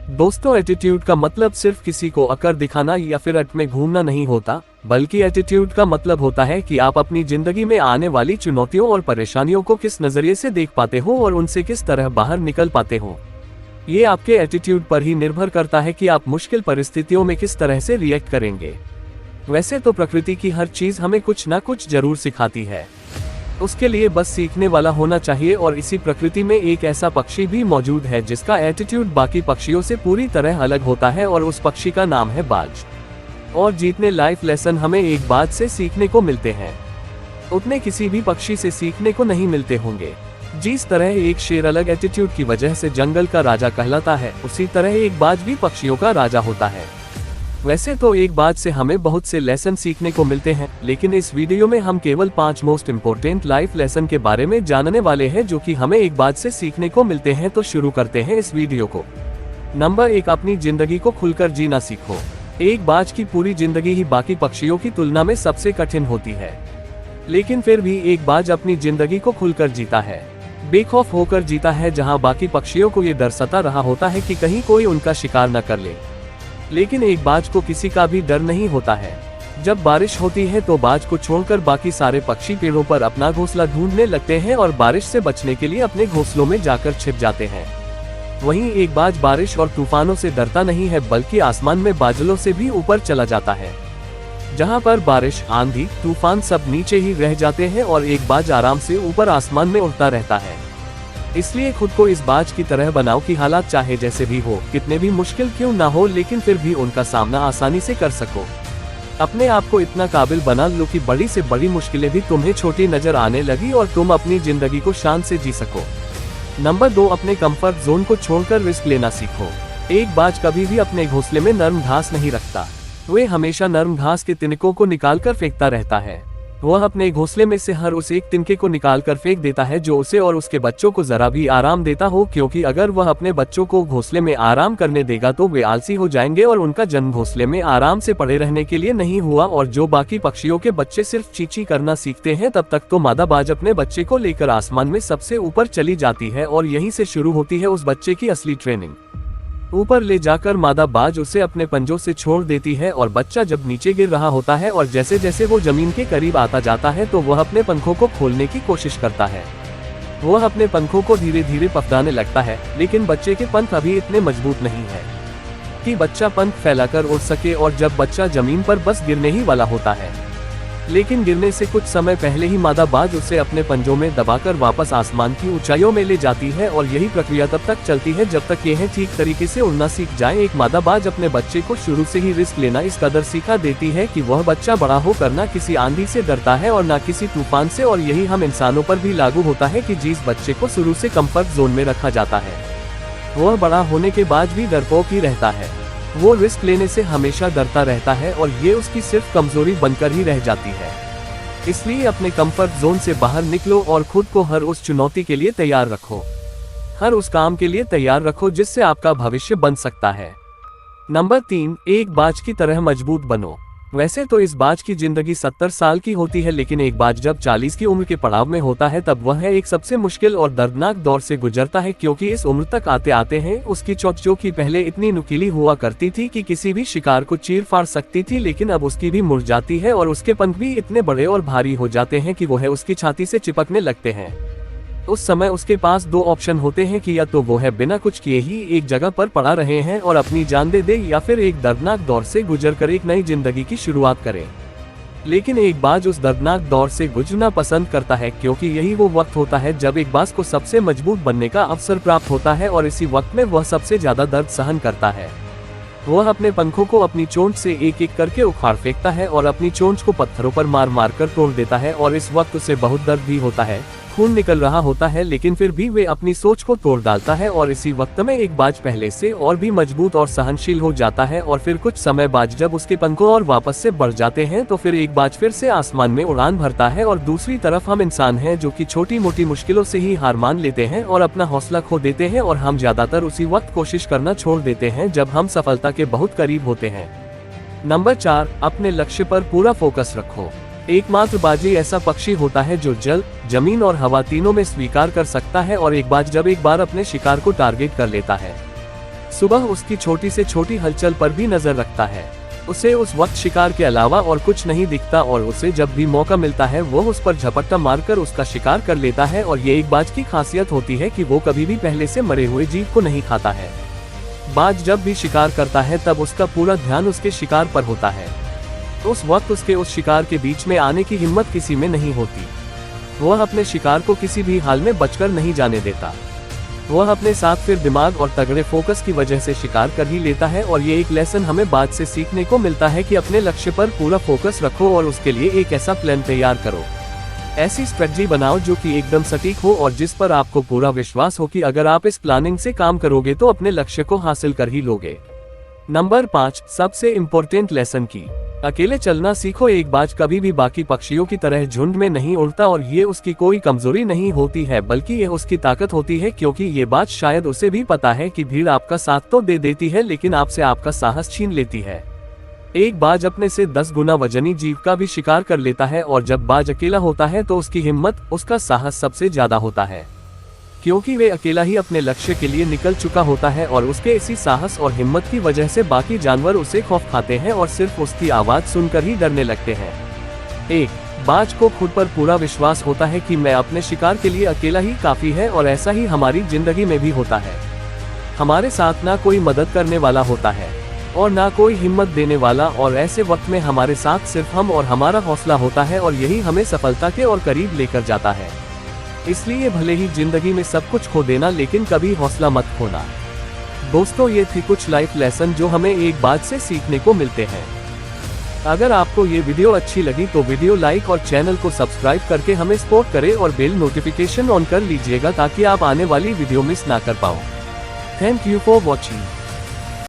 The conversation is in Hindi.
दोस्तों, एटीट्यूड का मतलब सिर्फ किसी को अकड़ दिखाना या फिर अट में घूमना नहीं होता, बल्कि एटीट्यूड का मतलब होता है कि आप अपनी जिंदगी में आने वाली चुनौतियों और परेशानियों को किस नजरिए से देख पाते हो और उनसे किस तरह बाहर निकल पाते हो। ये आपके एटीट्यूड पर ही निर्भर करता है कि आप मुश्किल परिस्थितियों में किस तरह से रिएक्ट करेंगे। वैसे तो प्रकृति की हर चीज हमें कुछ ना कुछ जरूर सिखाती है, उसके लिए बस सीखने वाला होना चाहिए। और इसी प्रकृति में एक ऐसा पक्षी भी मौजूद है जिसका एटीट्यूड बाकी पक्षियों से पूरी तरह अलग होता है, और उस पक्षी का नाम है बाज। और जितने लाइफ लेसन हमें एक बाज से सीखने को मिलते हैं, उतने किसी भी पक्षी से सीखने को नहीं मिलते होंगे। जिस तरह एक शेर अलग एटीट्यूड की वजह से जंगल का राजा कहलाता है, उसी तरह एक बाज भी पक्षियों का राजा होता है। वैसे तो एक बाज से हमें बहुत से लेसन सीखने को मिलते हैं, लेकिन इस वीडियो में हम केवल 5 मोस्ट इम्पोर्टेंट लाइफ लेसन के बारे में जानने वाले हैं जो कि हमें एक बाज से सीखने को मिलते हैं। तो शुरू करते हैं इस वीडियो को। नंबर 1, अपनी जिंदगी को खुलकर जीना सीखो। एक बाज की पूरी जिंदगी ही बाकी पक्षियों की तुलना में सबसे कठिन होती है, लेकिन फिर भी एक बाज अपनी जिंदगी को खुलकर जीता है, बेखौफ होकर जीता है। जहां बाकी पक्षियों को ये डर सता रहा होता है कि कहीं कोई उनका शिकार न कर ले, लेकिन एक बाज को किसी का भी डर नहीं होता है। जब बारिश होती है तो बाज को छोड़कर बाकी सारे पक्षी पेड़ों पर अपना घोंसला ढूंढने लगते हैं और बारिश से बचने के लिए अपने घोंसलों में जाकर छिप जाते हैं। वहीं एक बाज बारिश और तूफानों से डरता नहीं है, बल्कि आसमान में बादलों से भी ऊपर चला जाता है, जहां पर बारिश, आंधी, तूफान सब नीचे ही रह जाते हैं और एक बाज आराम से ऊपर आसमान में उड़ता रहता है। इसलिए खुद को इस बाज की तरह बनाओ कि हालात चाहे जैसे भी हो, कितने भी मुश्किल क्यों ना हो, लेकिन फिर भी उनका सामना आसानी से कर सको। अपने आप को इतना काबिल बना लो कि बड़ी से बड़ी मुश्किलें भी तुम्हें छोटी नजर आने लगी और तुम अपनी जिंदगी को शान से जी सको। नंबर 2, अपने कंफर्ट जोन को छोड़कर रिस्क लेना सीखो। एक बाज कभी भी अपने घोंसले में नरम घास नहीं रखता, वे हमेशा नरम घास के तिनकों को निकालकर फेंकता रहता है। वह अपने घोंसले में से हर उस एक तिनके को निकालकर फेंक देता है जो उसे और उसके बच्चों को जरा भी आराम देता हो, क्योंकि अगर वह अपने बच्चों को घोंसले में आराम करने देगा तो वे आलसी हो जाएंगे और उनका जन्म घोंसले में आराम से पड़े रहने के लिए नहीं हुआ। और जो बाकी पक्षियों के बच्चे सिर्फ चींची करना सीखते हैं, तब तक तो मादा बाज अपने बच्चे को लेकर आसमान में सबसे ऊपर चली जाती है और यहीं से शुरू होती है उस बच्चे की असली ट्रेनिंग। ऊपर ले जाकर मादा बाज उसे अपने पंजों से छोड़ देती है और बच्चा जब नीचे गिर रहा होता है और जैसे जैसे वो जमीन के करीब आता जाता है तो वह अपने पंखों को खोलने की कोशिश करता है। वह अपने पंखों को धीरे धीरे पफदाने लगता है, लेकिन बच्चे के पंख अभी इतने मजबूत नहीं है कि बच्चा पंख फैलाकर उड़ सके। और जब बच्चा जमीन पर बस गिरने ही वाला होता है, लेकिन गिरने से कुछ समय पहले ही मादा बाज उसे अपने पंजों में दबाकर वापस आसमान की ऊंचाइयों में ले जाती है। और यही प्रक्रिया तब तक चलती है जब तक यह ठीक तरीके से उड़ना सीख जाए। एक मादा बाज अपने बच्चे को शुरू से ही रिस्क लेना इस कदर सिखा देती है कि वह बच्चा बड़ा होकर ना किसी आंधी से डरता है और ना किसी तूफान से। और यही हम इंसानों पर भी लागू होता है कि जिस बच्चे को शुरू से कंफर्ट जोन में रखा जाता है, वह बड़ा होने के बाद भी डरपोक ही रहता है। वो रिस्क लेने से हमेशा डरता रहता है और ये उसकी सिर्फ कमजोरी बनकर ही रह जाती है। इसलिए अपने कंफर्ट जोन से बाहर निकलो और खुद को हर उस चुनौती के लिए तैयार रखो, हर उस काम के लिए तैयार रखो जिससे आपका भविष्य बन सकता है। नंबर 3, एक बाज की तरह मजबूत बनो। वैसे तो इस बाज की जिंदगी 70 साल की होती है, लेकिन एक बाज जब 40 की उम्र के पड़ाव में होता है तब वह एक सबसे मुश्किल और दर्दनाक दौर से गुजरता है, क्योंकि इस उम्र तक आते आते हैं उसकी चोंच, जो कि पहले इतनी नुकीली हुआ करती थी कि किसी भी शिकार को चीर फाड़ सकती थी, लेकिन अब उसकी भी मुड़ जाती है और उसके पंख भी इतने बड़े और भारी हो जाते हैं कि वह उसकी छाती से चिपकने लगते हैं। उस समय उसके पास 2 ऑप्शन होते हैं कि या तो वो है बिना कुछ किए ही एक जगह पर पड़ा रहे हैं और अपनी जान दे दे, या फिर एक दर्दनाक दौर से गुजरकर एक नई जिंदगी की शुरुआत करे। लेकिन एक बाज उस दर्दनाक दौर से गुजरना पसंद करता है, क्योंकि यही वो वक्त होता है जब एक बाज को सबसे मजबूत बनने का अवसर प्राप्त होता है और इसी वक्त में वह सबसे ज्यादा दर्द सहन करता है। वह अपने पंखों को अपनी चोंच से एक एक करके उखाड़ फेंकता है और अपनी चोंच को पत्थरों पर मार मार कर तोड़ देता है और इस वक्त उसे बहुत दर्द भी होता है, खून निकल रहा होता है, लेकिन फिर भी वे अपनी सोच को तोड़ डालता है और इसी वक्त में एक बाज पहले से और भी मजबूत और सहनशील हो जाता है। और फिर कुछ समय बाद जब उसके पंखों और वापस से बढ़ जाते हैं तो फिर एक बाज फिर से आसमान में उड़ान भरता है। और दूसरी तरफ हम इंसान हैं जो कि छोटी मोटी मुश्किलों से ही हार मान लेते हैं और अपना हौसला खो देते हैं, और हम ज्यादातर उसी वक्त कोशिश करना छोड़ देते हैं जब हम सफलता के बहुत करीब होते हैं। नंबर 4, अपने लक्ष्य पर पूरा फोकस रखो। एकमात्र बाजी ऐसा पक्षी होता है जो जल, जमीन और हवा तीनों में स्वीकार कर सकता है, और एक बाज जब एक बार अपने शिकार को टारगेट कर लेता है, सुबह उसकी छोटी से छोटी हलचल पर भी नजर रखता है। उसे उस वक्त शिकार के अलावा और कुछ नहीं दिखता और उसे जब भी मौका मिलता है वो उस पर झपट्टा मारकर उसका शिकार कर लेता है। और ये एक बाज की खासियत होती है कि वो कभी भी पहले से मरे हुए जीव को नहीं खाता है। बाज जब भी शिकार करता है तब उसका पूरा ध्यान उसके शिकार पर होता है। उस वक्त उसके उस शिकार के बीच में आने की हिम्मत किसी में नहीं होती। वह अपने शिकार को किसी भी हाल में बचकर नहीं जाने देता। वह अपने साथ फिर दिमाग और तगड़े फोकस की वजह से शिकार कर ही लेता है। और ये एक लेसन हमें बाज से सीखने को मिलता है कि अपने लक्ष्य पर पूरा फोकस रखो और उसके लिए एक ऐसा प्लान तैयार करो, ऐसी स्ट्रेटजी बनाओ जो कि एकदम सटीक हो और जिस पर आपको पूरा विश्वास हो कि अगर आप इस प्लानिंग से काम करोगे तो अपने लक्ष्य को हासिल कर ही लोगे। नंबर 5, सबसे इम्पोर्टेंट लेसन की अकेले चलना सीखो। एक बाज कभी भी बाकी पक्षियों की तरह झुंड में नहीं उड़ता और ये उसकी कोई कमजोरी नहीं होती है बल्कि ये उसकी ताकत होती है, क्योंकि ये बात शायद उसे भी पता है कि भीड़ आपका साथ तो दे देती है लेकिन आपसे आपका साहस छीन लेती है। एक बाज अपने से 10 गुना वजनी जीव का भी शिकार कर लेता है और जब बाज अकेला होता है तो उसकी हिम्मत, उसका साहस सबसे ज्यादा होता है, क्योंकि वे अकेला ही अपने लक्ष्य के लिए निकल चुका होता है। और उसके इसी साहस और हिम्मत की वजह से बाकी जानवर उसे खौफ खाते हैं और सिर्फ उसकी आवाज सुनकर ही डरने लगते हैं। एक बाज को खुद पर पूरा विश्वास होता है कि मैं अपने शिकार के लिए अकेला ही काफी है और ऐसा ही हमारी जिंदगी में भी होता है। हमारे साथ ना कोई मदद करने वाला होता है और ना कोई हिम्मत देने वाला, और ऐसे वक्त में हमारे साथ सिर्फ हम और हमारा हौसला होता है और यही हमें सफलता के और करीब लेकर जाता है। इसलिए भले ही जिंदगी में सब कुछ खो देना लेकिन कभी हौसला मत खोना। दोस्तों, ये थी कुछ लाइफ लेसन जो हमें एक बात से सीखने को मिलते हैं। अगर आपको ये वीडियो अच्छी लगी तो वीडियो लाइक और चैनल को सब्सक्राइब करके हमें सपोर्ट करें और बेल नोटिफिकेशन ऑन कर लीजिएगा ताकि आप आने वाली वीडियो मिस ना कर पाओ। Thank you for watching.